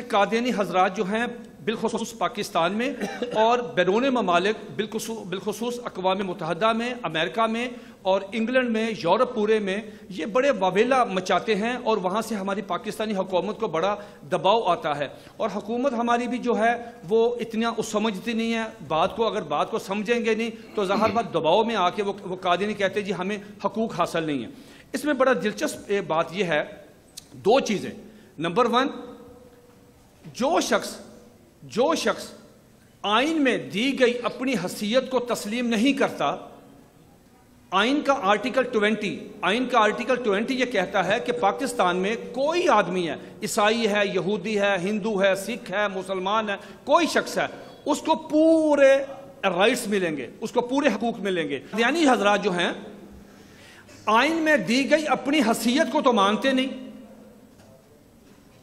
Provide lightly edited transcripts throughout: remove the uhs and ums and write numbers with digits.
कादियानी हजरात जो हैं बिलखुसूस पाकिस्तान में और बैरून ममालिक बिलखुसूस अक़वाम मुत्तहदा में, अमेरिका में और इंग्लैंड में, यूरोप पूरे में ये बड़े वावेला मचाते हैं और वहाँ से हमारी पाकिस्तानी हुकूमत को बड़ा दबाव आता है। और हुकूमत हमारी भी जो है वो इतना समझती नहीं है बात को। अगर बात को समझेंगे नहीं तो ज़ाहिर बात दबाव में आके वो कादियानी कहते हैं जी हमें हकूक हासिल नहीं है। इसमें बड़ा दिलचस्प बात यह है, दो चीज़ें। नंबर वन, जो शख्स आइन में दी गई अपनी हसीयत को तस्लीम नहीं करता, आइन का आर्टिकल 20 यह कहता है कि पाकिस्तान में कोई आदमी है, ईसाई है, यहूदी है, हिंदू है, सिख है, मुसलमान है, कोई शख्स है, उसको पूरे राइट्स मिलेंगे, उसको पूरे हकूक मिलेंगे। यानी हजरात जो हैं आइन में दी गई अपनी हसीयत को तो मानते नहीं,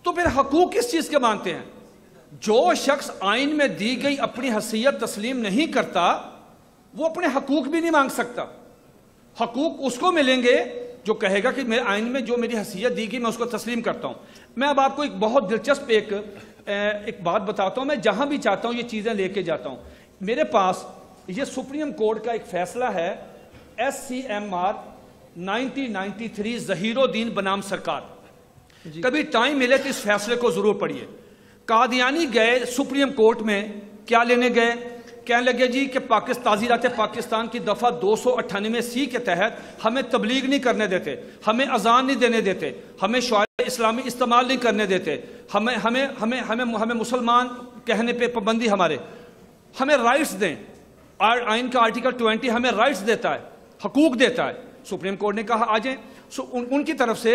तो फिर हकूक किस चीज के मानते हैं? जो शख्स आइन में दी गई अपनी हसीयत तस्लीम नहीं करता वो अपने हकूक भी नहीं मांग सकता। हकूक उसको मिलेंगे जो कहेगा कि मेरे आइन में जो मेरी हसीयत दी गई मैं उसको तस्लीम करता हूं। मैं अब आपको एक बहुत दिलचस्प एक बात बताता हूं। मैं जहां भी चाहता हूं ये चीजें लेके जाता हूं। मेरे पास ये सुप्रीम कोर्ट का एक फैसला है SCMR 1993 ज़हीरुद्दीन बनाम सरकार। कभी टाइम मिले तो इस फैसले को जरूर पढ़िए। कादियानी गए सुप्रीम कोर्ट में, क्या लेने गए? कहने लगे जी कि ताज़ीरात पाकिस्तान की दफ़ा 298C के तहत हमें तबलीग नहीं करने देते, हमें अजान नहीं देने देते, हमें शायर इस्लामी इस्तेमाल नहीं करने देते, हमें हमें हमें हमें हमें मुसलमान कहने पे पाबंदी, हमें राइट्स दें। आइन का आर्टिकल 20 हमें राइट्स देता है, हकूक देता है। सुप्रीम कोर्ट ने कहा आ जाएं। उनकी तरफ से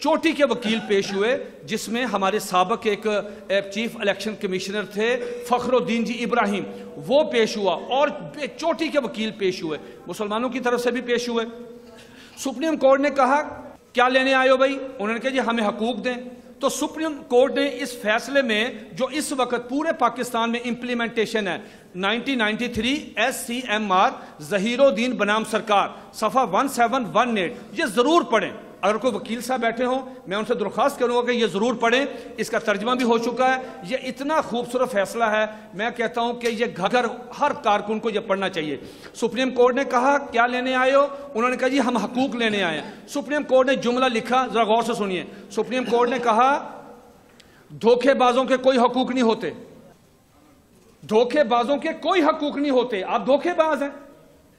चोटी के वकील पेश हुए, जिसमें हमारे साबक एक चीफ इलेक्शन कमिश्नर थे फखरुद्दीन जी इब्राहिम, वो पेश हुआ और चोटी के वकील पेश हुए, मुसलमानों की तरफ से भी पेश हुए। सुप्रीम कोर्ट ने कहा क्या लेने आए हो भाई? उन्होंने कहा जी हमें हकूक दें। तो सुप्रीम कोर्ट ने इस फैसले में जो इस वक्त पूरे पाकिस्तान में इंप्लीमेंटेशन है 1993 SCMR ज़हीरुद्दीन बनाम सरकार सफ़ा 1718, ये जरूर पढ़ें। अगर कोई वकील साहब बैठे हों मैं उनसे दरख्वास्त करूंगा कि ये जरूर पढ़ें। इसका तर्जमा भी हो चुका है। ये इतना खूबसूरत फैसला है, मैं कहता हूं कि ये घर हर कारकुन को ये पढ़ना चाहिए। सुप्रीम कोर्ट ने कहा क्या लेने आए हो? उन्होंने कहा जी हम हकूक लेने आए हैं। सुप्रीम कोर्ट ने जुमला लिखा, जरा गौर से सुनिए। सुप्रीम कोर्ट ने कहा धोखेबाजों के कोई हकूक नहीं होते, धोखेबाजों के कोई हकूक नहीं होते। आप धोखेबाज हैं,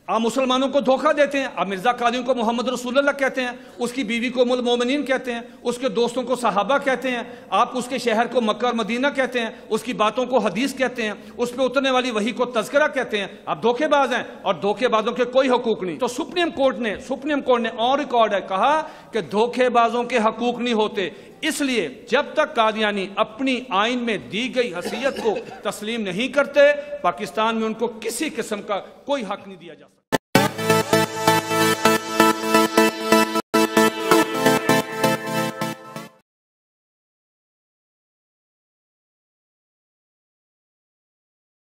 आप मुसलमानों को धोखा देते हैं। आप मिर्जा कादिम को मोहम्मद रसूलुल्लाह कहते हैं, उसकी बीवी को उम्मुल मोमिनीन कहते हैं, उसके दोस्तों को सहाबा कहते हैं, आप उसके शहर को मक्का और मदीना कहते हैं, उसकी बातों को हदीस कहते हैं, उस पर उतरने वाली वही को तज़किरा कहते हैं। आप धोखेबाज हैं और धोखेबाजों के कोई हकूक नहीं। तो सुप्रीम कोर्ट ने ऑन रिकॉर्ड है कहा कि धोखेबाजों के हकूक नहीं होते। इसलिए जब तक कादियानी अपनी आइन में दी गई हसीयत को तस्लीम नहीं करते, पाकिस्तान में उनको किसी किस्म का कोई हक नहीं दिया जा सकता।